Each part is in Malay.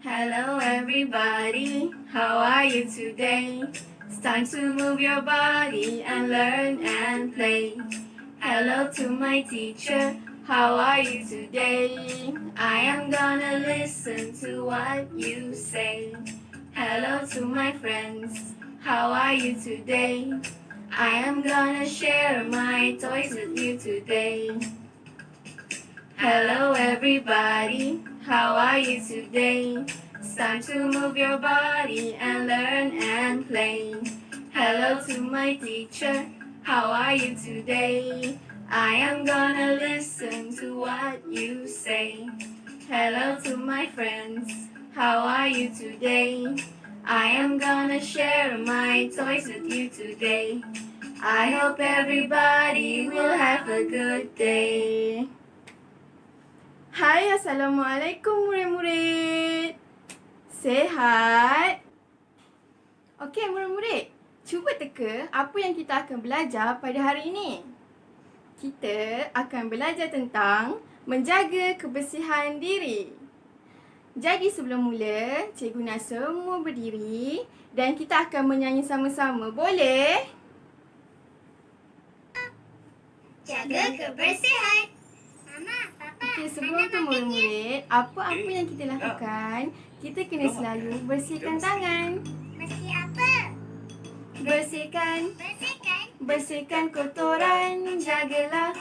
Hello everybody, how are you today? It's time to move your body and learn and play. Hello to my teacher, how are you today? I am gonna listen to what you say. Hello to my friends, how are you today? I am gonna share my toys with you today. Hello everybody, how are you today? It's time to move your body and learn and play. Hello to my teacher, how are you today? I am gonna listen to what you say. Hello to my friends, how are you today? I am gonna share my toys with you today. I hope everybody will have a good day. Hai, Assalamualaikum murid-murid. Sehat? Okey murid-murid, cuba teka apa yang kita akan belajar pada hari ini. Kita akan belajar tentang menjaga kebersihan diri. Jadi sebelum mula, cikgu nak semua berdiri dan kita akan menyanyi sama-sama. Boleh? Jaga kebersihan. Mama, Papa, Okey, sebelum tu murid-murid, apa-apa yang kita lakukan, kita kena selalu bersihkan tangan. bersih apa? Bersihkan, Bersihkan, bersihkan kotoran, jagalah,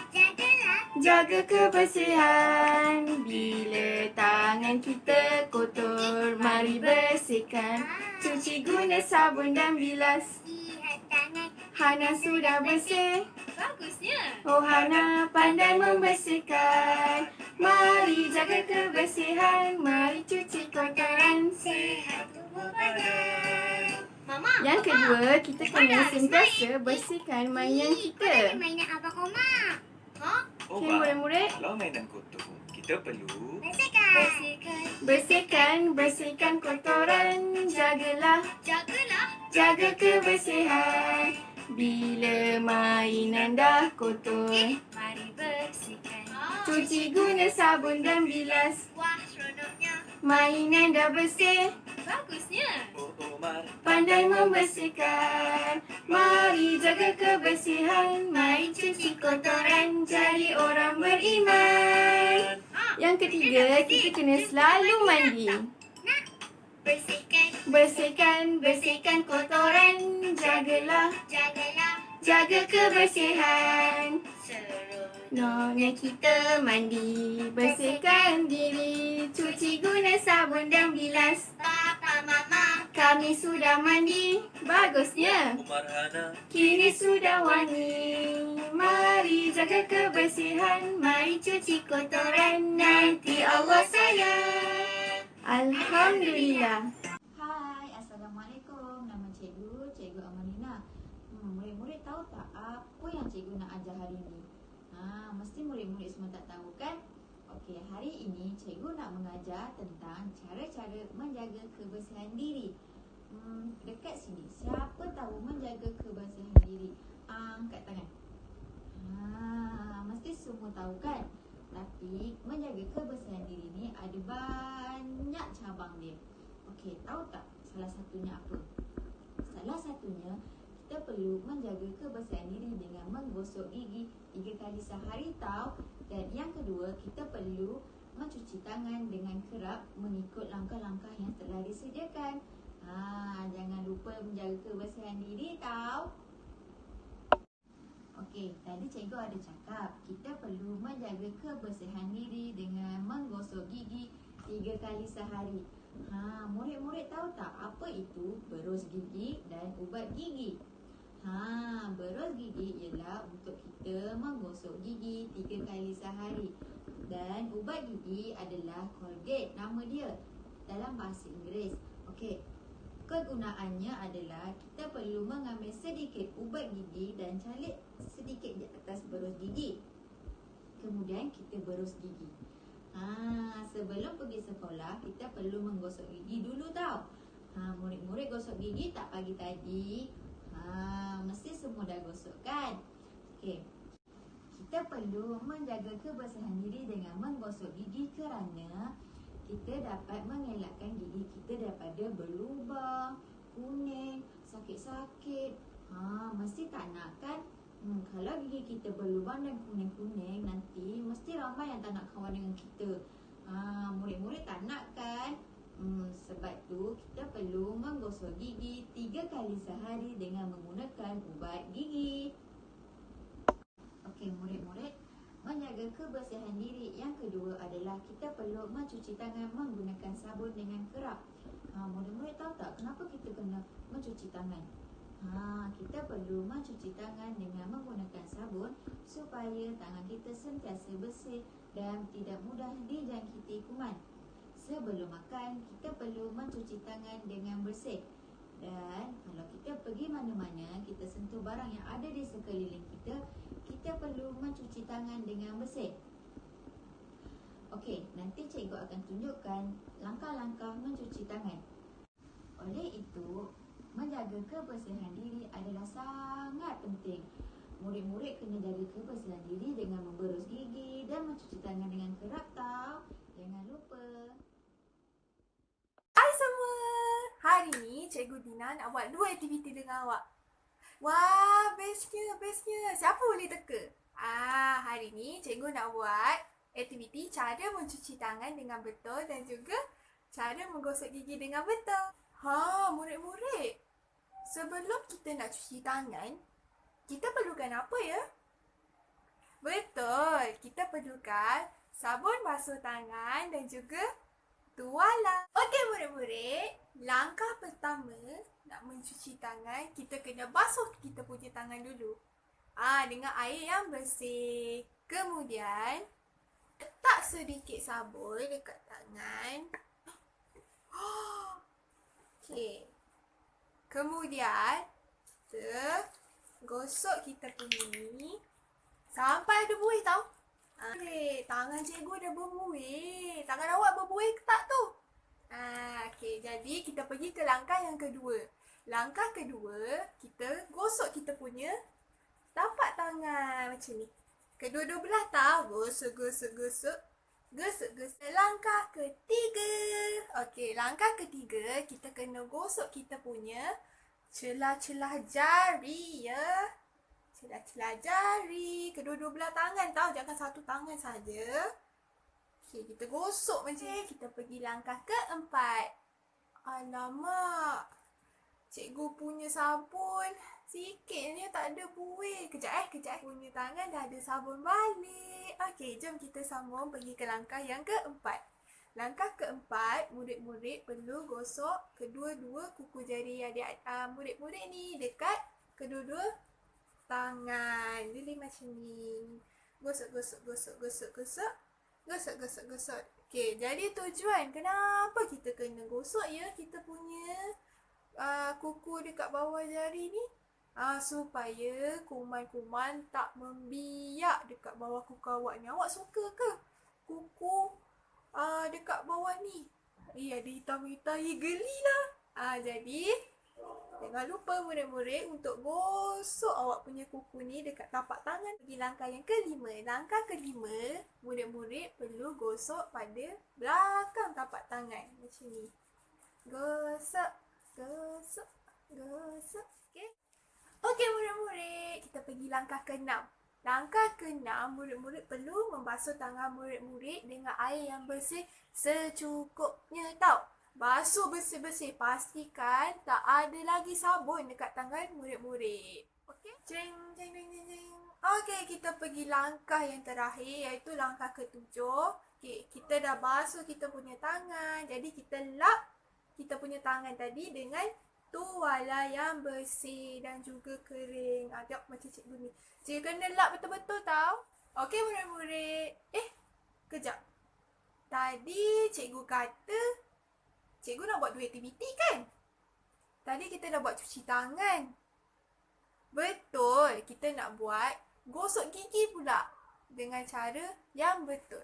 jaga kebersihan. Bila tangan kita kotor, mari bersihkan. Cuci guna sabun dan bilas. lihat tangan. Hana sudah bersih, Bagusnya. oh Hana pandai membersihkan. Mari jaga kebersihan, mari cuci kotoran. Sehat tubuh badan. Mama, Yang kedua, kita kena Mana sentiasa bersihkan mainan kita. mainan Abang Omar. Ha? Okey murid-murid, Kalau mainan kotor, kita perlu Bersihkan. Bersihkan. bersihkan kotoran, jagalah, Jagalah. jaga kebersihan. Bila mainan dah kotor, Mari bersihkan. cuci guna sabun dan bilas. Wah, seronoknya. Mainan dah bersih, Bagusnya. Omar. pandai membersihkan. Mari jaga kebersihan, mari cuci kotoran, jadi orang beriman. Yang ketiga, kita kena selalu mandi. Bersihkan. Bersihkan kotoran, jagalah, Jagalah. jaga kebersihan. Seronoknya. Kita mandi, bersihkan diri, cuci guna sabun dan bilas. Papa, Mama. Kami sudah mandi, bagusnya. Omar Hana. Kini sudah wangi. Mari jaga kebersihan, mari cuci kotoran, nanti Allah sayang. Alhamdulillah. Hai, Assalamualaikum. Nama Cikgu Amalina. Murid-murid tahu tak apa yang cikgu nak ajar hari ini? Mesti murid-murid semua tak tahu kan? Okey, hari ini cikgu nak mengajar tentang cara-cara menjaga kebersihan diri. Dekat sini, siapa tahu menjaga kebersihan diri? Angkat tangan. Mesti semua tahu kan? Tapi menjaga kebersihan diri ni ada banyak cabang dia. Okey, tahu tak salah satunya apa? Salah satunya, kita perlu menjaga kebersihan diri dengan menggosok gigi 3 kali sehari tau. Dan yang kedua, kita perlu mencuci tangan dengan kerap mengikut langkah-langkah yang telah disediakan. Jangan lupa menjaga kebersihan diri tau. Okey, tadi cikgu ada cakap kita perlu menjaga kebersihan diri dengan menggosok gigi 3 kali sehari. Murid-murid tahu tak apa itu berus gigi dan ubat gigi? Berus gigi ialah untuk kita menggosok gigi 3 kali sehari. Dan ubat gigi adalah Colgate, nama dia dalam bahasa Inggeris. Okey, kegunaannya adalah kita perlu mengambil sedikit ubat gigi dan calik sedikit di atas berus gigi. Kemudian kita berus gigi. Sebelum pergi sekolah, kita perlu menggosok gigi dulu tau. Murid-murid gosok gigi tak pagi tadi? Mesti semua dah gosok kan? Okey. Kita perlu menjaga kebersihan diri dengan menggosok gigi kerana kita dapat mengelakkan gigi kita daripada berlubang, kuning, sakit-sakit. Mesti tak nak kan? Kalau gigi kita berlubang dan kuning-kuning, nanti mesti ramai yang tak nak kawan dengan kita. Murid-murid tak nak kan? Sebab tu kita perlu menggosok gigi 3 kali sehari dengan menggunakan ubat gigi. Okey murid-murid, menjaga kebersihan diri yang kedua adalah kita perlu mencuci tangan menggunakan sabun dengan kerap. Murid-murid tahu tak kenapa kita kena mencuci tangan? Kita perlu mencuci tangan dengan menggunakan sabun supaya tangan kita sentiasa bersih dan tidak mudah dijangkiti kuman. Sebelum makan, kita perlu mencuci tangan dengan bersih. Dan kalau kita pergi mana-mana, kita sentuh barang yang ada di sekeliling kita, kita perlu mencuci tangan dengan bersih. Okey, nanti cikgu akan tunjukkan langkah-langkah mencuci tangan. Oleh itu, menjaga kebersihan diri adalah sangat penting. Murid-murid kena jaga kebersihan diri dengan memberus gigi dan mencuci tangan dengan kerap tau. Jangan lupa. Hai semua! Hari ni Cikgu Dina nak buat 2 aktiviti dengan awak. Wah, bestnya. Siapa boleh teka? Hari ni Cikgu nak buat aktiviti cara mencuci tangan dengan betul dan juga cara menggosok gigi dengan betul. Murid-murid. Sebelum kita nak cuci tangan, kita perlukan apa ya? Betul, kita perlukan sabun basuh tangan dan juga tuala. Okey murid-murid, langkah pertama nak mencuci tangan, kita kena basuh kita punya tangan dulu. Dengan air yang bersih. Kemudian, letak sedikit sabun dekat tangan. Okey. Kemudian, kita gosok kita punya ni sampai ada buih tau. Tangan cikgu dah berbuih. Tangan awak berbuih ke tak tu? Okey, jadi kita pergi ke langkah yang kedua. Langkah kedua, kita gosok kita punya tapak tangan macam ni. Kedua-dua belah tau. Gosok. Langkah ketiga. Okey, langkah ketiga, kita kena gosok kita punya celah-celah jari ya. Celah-celah jari. Kedua-dua belah tangan tau. Jangan satu tangan saja. Okey, kita gosok macam ni. Kita pergi langkah keempat. Alamak. Cikgu punya sabun sikitnya tak ada buih. Kejap. Punya tangan dah ada sabun balik. Okey, jom kita sambung pergi ke langkah yang keempat. Langkah keempat, murid-murid perlu gosok kedua-dua kuku jari adik murid-murid ni dekat kedua-dua tangan. Jadi macam ni. Gosok. Okey, jadi tujuan kenapa kita kena gosok ya kita punya kuku dekat bawah jari ni? Supaya kuman-kuman tak membiak dekat bawah kuku awak ni. Awak suka ke kuku dekat bawah ni? Ada hitam-hitam, gelilah. Jadi jangan lupa murid-murid untuk gosok awak punya kuku ni dekat tapak tangan. Pergi langkah yang kelima. Langkah kelima, murid-murid perlu gosok pada belakang tapak tangan. Macam ni. Gosok. Okey murid-murid, kita pergi langkah ke-6. Langkah ke-6, murid-murid perlu membasuh tangan murid-murid dengan air yang bersih secukupnya tau. Basuh bersih-bersih, pastikan tak ada lagi sabun dekat tangan murid-murid. Okey? Jeng. Okey, kita pergi langkah yang terakhir iaitu langkah ke-7. Okey, kita dah basuh kita punya tangan. Jadi kita lap kita punya tangan tadi dengan tuala yang bersih dan juga kering. Tengok macam cikgu ni. Cikgu kena lap betul-betul tau. Okey murid-murid. Kejap. Tadi cikgu kata cikgu nak buat 2 aktiviti kan? Tadi kita dah buat cuci tangan. Betul. Kita nak buat gosok gigi pula. Dengan cara yang betul.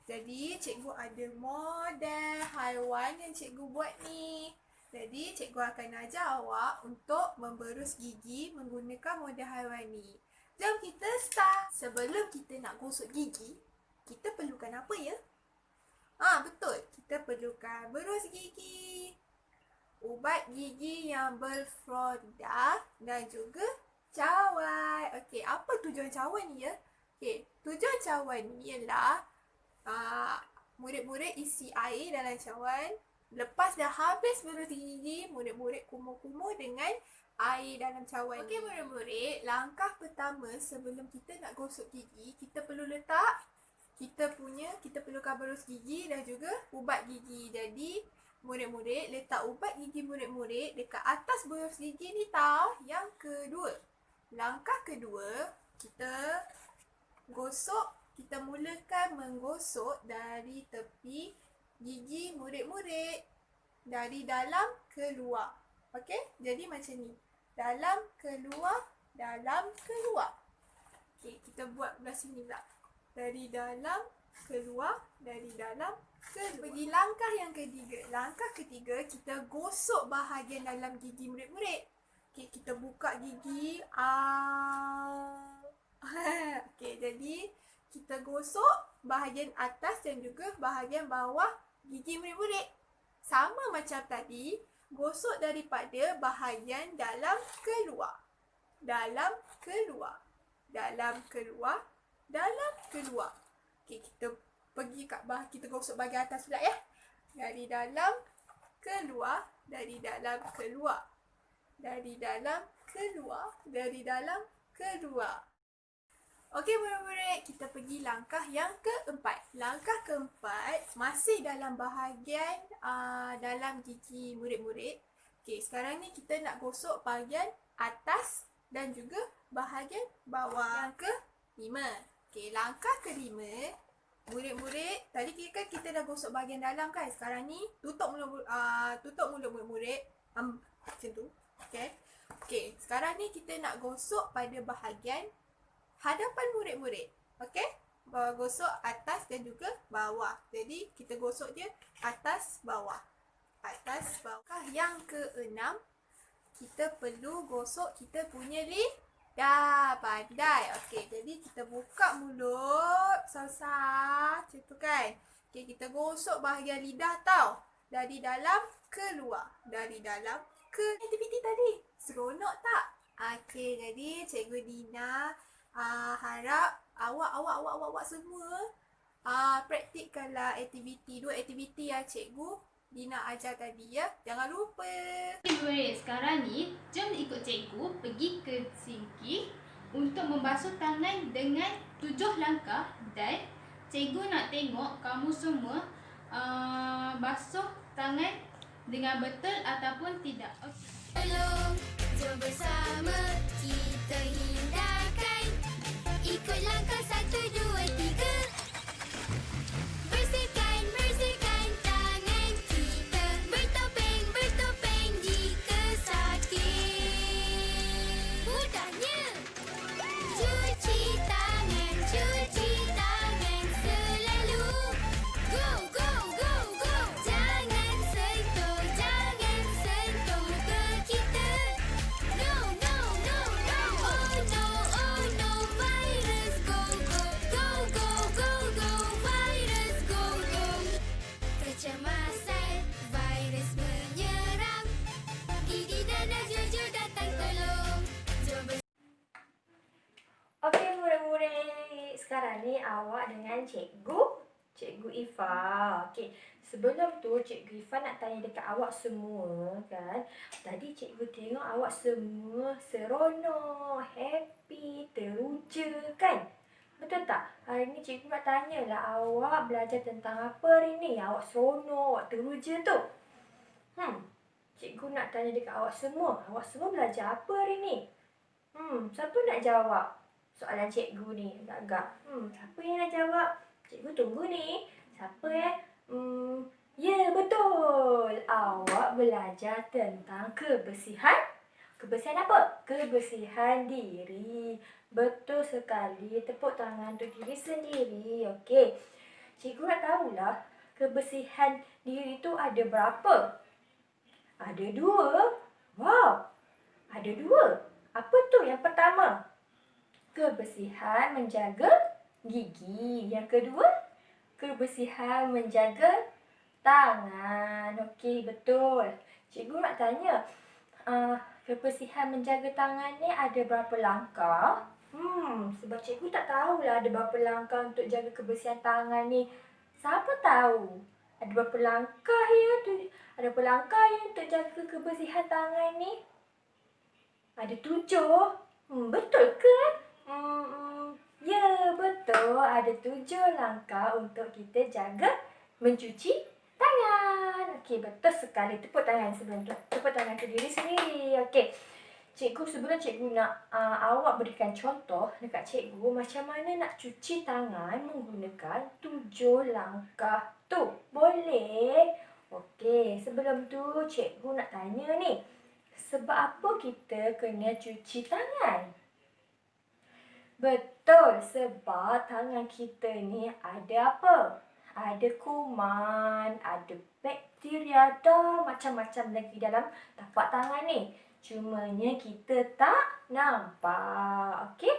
Jadi cikgu ada model haiwan yang cikgu buat ni. Jadi, cikgu akan ajar awak untuk memberus gigi menggunakan model haiwan ni. Jom kita start. Sebelum kita nak gosok gigi, kita perlukan apa ya? Betul. Kita perlukan berus gigi, ubat gigi yang berfluorida dan juga cawan. Okey, apa tujuan cawan ni ya? Okey, tujuan cawan ni ialah murid-murid isi air dalam cawan. Lepas dah habis berus gigi, murid-murid kumur-kumur dengan air dalam cawan. Okey murid-murid, langkah pertama sebelum kita nak gosok gigi, kita perlu letak kita perlukan berus gigi dan juga ubat gigi. Jadi murid-murid letak ubat gigi murid-murid dekat atas berus gigi ni tau. Yang kedua, langkah kedua, kita mulakan menggosok dari tepi gigi murid-murid dari dalam ke luar. Okey, jadi macam ni. Dalam keluar, dalam keluar. Okey, kita buat belah sini pula. Dari dalam keluar, dari dalam keluar. Pergi langkah yang ketiga. Langkah ketiga, kita gosok bahagian dalam gigi murid-murid. Okey, kita buka gigi. Okey, jadi kita gosok bahagian atas dan juga bahagian bawah gigi murid-murid. Sama macam tadi, gosok daripada bahagian dalam keluar. Dalam keluar. Dalam keluar. Dalam keluar. Okey, kita pergi kat bawah, kita gosok bahagian atas pula ya. Dari dalam keluar, dari dalam keluar. Dari dalam keluar, dari dalam keluar. Okey murid-murid, kita pergi langkah yang keempat. Langkah keempat masih dalam bahagian dalam gigi murid-murid. Okey, sekarang ni kita nak gosok bahagian atas dan juga bahagian bawah. Yang kelima. Okey, langkah kelima, murid-murid, tadi kita dah gosok bahagian dalam kan? Sekarang ni tutup mulut murid-murid. Macam tu. Okey. Okey, sekarang ni kita nak gosok pada bahagian hadapan murid-murid. Okey? Gosok atas dan juga bawah. Jadi kita gosok dia atas bawah. Atas bawah. Yang keenam, kita perlu gosok kita punya lidah. Pandai. Okey, jadi kita buka mulut besar-besar macam tu kan. Okey, kita gosok bahagian lidah tau. Dari dalam keluar. Dari dalam ke aktiviti tadi. Seronok tak? Okey, jadi Cikgu Dina harap awak semua praktikkanlah dua aktiviti yang Cikgu Dina ajar tadi ya. Jangan lupa. Okay, murid, sekarang ni jom ikut cikgu pergi ke sinki untuk membasuh tangan dengan 7 langkah dan cikgu nak tengok kamu semua basuh tangan dengan betul ataupun tidak. Okay. Jom bersama kita hindarkan. Ikut langkah 1, 2, 3. Bersihkan tangan kita. Bertopeng jika sakit. Mudahnya. Cuci tangan selalu. Go. Jangan sentuh muka kita. No. Oh no. Virus go. Virus go. Kecemasan, virus menyerang. Gigi dan jujur datang tolong. Jom Okey murid-murid, sekarang ni awak dengan Cikgu Ifa. Okey, sebelum tu Cikgu Ifa nak tanya dekat awak semua kan. Tadi Cikgu tengok awak semua seronok, happy, teruja kan? Betul tak? Hari ni Cikgu nak tanyalah awak belajar tentang apa hari ni? Awak seronok, awak teruja tu. Cikgu nak tanya dekat awak semua. Awak semua belajar apa hari ni? Siapa nak jawab soalan cikgu ni? Agak. Siapa yang nak jawab? Cikgu tunggu ni. Siapa ya, betul. Awak belajar tentang kebersihan. Kebersihan apa? Kebersihan diri. Betul sekali. Tepuk tangan untuk diri sendiri. Okey. Cikgu nak tahulah kebersihan diri tu ada berapa? Ada 2. Wow. Ada 2. Apa tu? Yang pertama, kebersihan menjaga gigi. Yang kedua, kebersihan menjaga tangan. Okey, betul. Cikgu nak tanya, kebersihan menjaga tangan ni ada berapa langkah? Sebab cikgu tak tahulah ada berapa langkah untuk jaga kebersihan tangan ni. Siapa tahu? Ada berapa langkah ya untuk jaga kebersihan tangan ni? Ada 7. Betul ke? Ya, betul. Ada 7 langkah untuk kita jaga mencuci tangan. Okey, betul sekali. Tepuk tangan sebelum tu. Tepuk tangan ke diri sendiri. Okey. Cikgu, sebelum cikgu nak awak berikan contoh dekat cikgu macam mana nak cuci tangan menggunakan 7 langkah tu. Boleh? Okey, sebelum tu cikgu nak tanya ni. Sebab apa kita kena cuci tangan? Betul, sebab tangan kita ni ada apa? Ada kuman, ada bakteria, dah macam-macam lagi dalam tapak tangan ni. Cumanya kita tak nampak. Okey?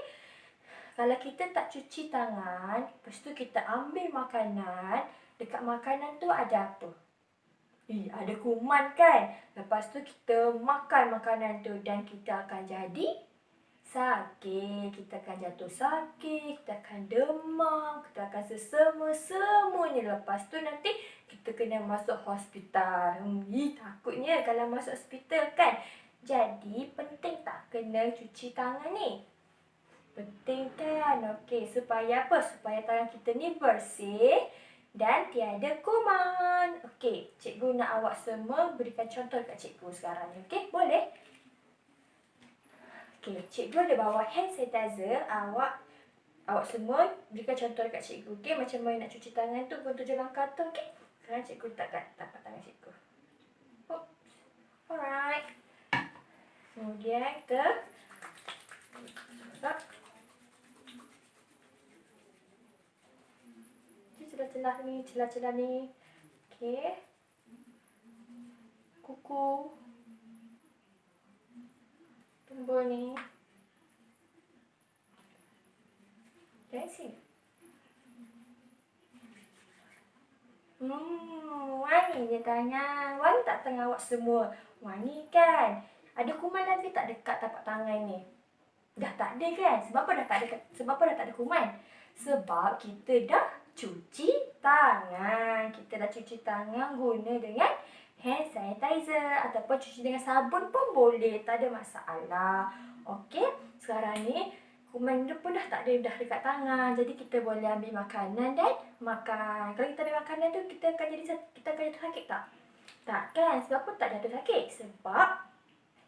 Kalau kita tak cuci tangan, lepas tu kita ambil makanan, dekat makanan tu ada apa? Ada kuman kan? Lepas tu kita makan makanan tu dan kita akan jadi sakit. Kita akan jatuh sakit, kita akan demam, kita akan sesama semuanya. Lepas tu nanti kita kena masuk hospital. Takutnya kalau masuk hospital kan. Jadi penting tak kena cuci tangan ni? Penting kan? Okey, supaya apa? Supaya tangan kita ni bersih dan tiada kuman. Okey, cikgu nak awak semua berikan contoh dekat cikgu sekarang ni. Okey, boleh? Okey, cikgu ada bawa hand sanitizer. Awak semua berikan contoh dekat cikgu. Okey, macam mana nak cuci tangan tu pun 7 langkah tu. Okey, sekarang cikgu letakkan tapak tangan cikgu. Alright. Kemudian kita celah-celah ni. Okey. Kuku. Tumbul ni. Dan sini. Wanginya tangan. Wangi tak tangan awak semua? Wangi kan? Ada kuman lagi tak dekat tapak tangan ni? Dah tak ada kan? Sebab apa dah tak ada kuman? Sebab kita dah cuci tangan. Kita dah cuci tangan guna dengan hand sanitizer ataupun cuci dengan sabun pun boleh. Tak ada masalah. Okey, sekarang ni kuman dia pun dah tak ada dah dekat tangan. Jadi kita boleh ambil makanan dan makan. Kalau kita ambil makanan tu kita akan jatuh sakit tak? Tak kan? Sebab apa tak jatuh sakit? Sebab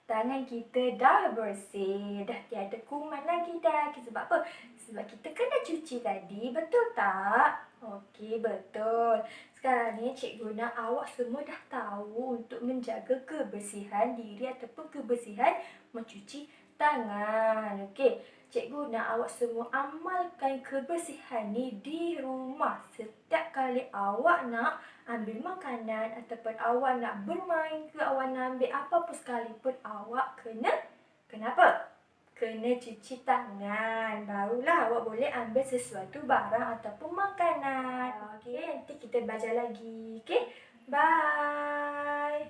tangan kita dah bersih, dah tiada kuman lagi dah. Sebab apa? Sebab kita kan dah cuci tadi, betul tak? Okey, betul. Sekarang ni cikgu nak awak semua dah tahu untuk menjaga kebersihan diri ataupun kebersihan mencuci tangan. Okey, cikgu nak awak semua amalkan kebersihan ni di rumah. Setiap kali awak nak ambil makanan ataupun awak nak bermain ke, awak nak ambil apa-apa sekalipun, awak kenapa? Kena cuci tangan. Barulah awak boleh ambil sesuatu barang ataupun makanan. Okey, nanti kita belajar lagi. Okey, bye.